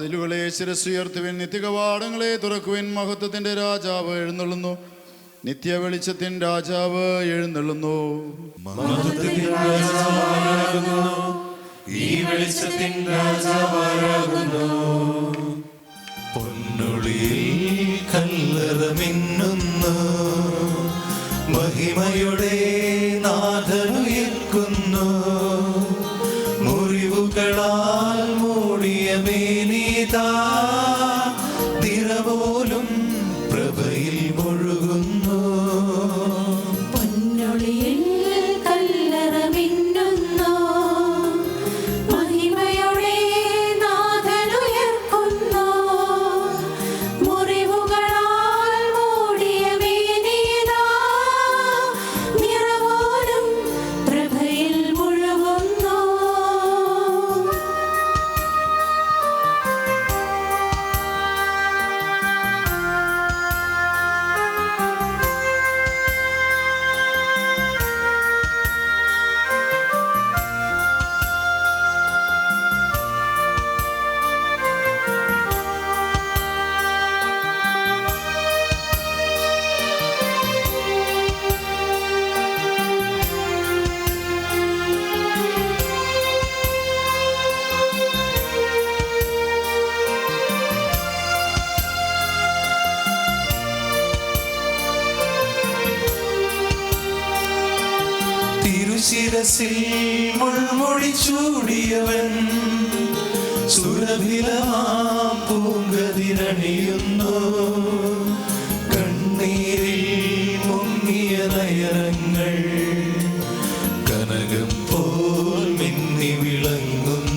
വാതിലുകളെ ശിരസ്സുയർത്തുവിൻ, നിത്യകവാടങ്ങളെ തുറക്കുവിൻ. മഹത്വത്തിന്റെ രാജാവ് എഴുന്നള്ളുന്നു, നിത്യ വെളിച്ചത്തിൻ രാജാവ് എഴുന്നള്ളുന്നു. ഈ വെളിച്ചത്തിൻ രാജാവാകുന്നു. പൊന്നൊളിയിൽ കല്ലറ മിന്നുന്നു, മഹിമയുടെ നാഥനുയർക്കുന്നു. മുറിവുകളാൽ മൂടിയ മേനീതാ, നിറപോലും പ്രഭയിൽ മുഴുകുന്നു. പൊന്നൊളിയിൽ കല്ലറ മിന്നുന്നു, മഹിമയുടെ നാഥനുയർക്കുന്നു. മുറിവുകളാൽ മൂടിയ മേനീതാ, നിറപോലും പ്രഭയിൽ മുഴുകുന്നു. തിരുശിരസിൽ മുൾമുടി ചൂടിയവൻ, സുരഭിലമാം പൂങ്കതിരണിയുന്നു. കണ്ണീരിൽ മുങ്ങിയ നയനങ്ങൾ കനകം പോൽ മിന്നി വിളങ്ങുന്നു.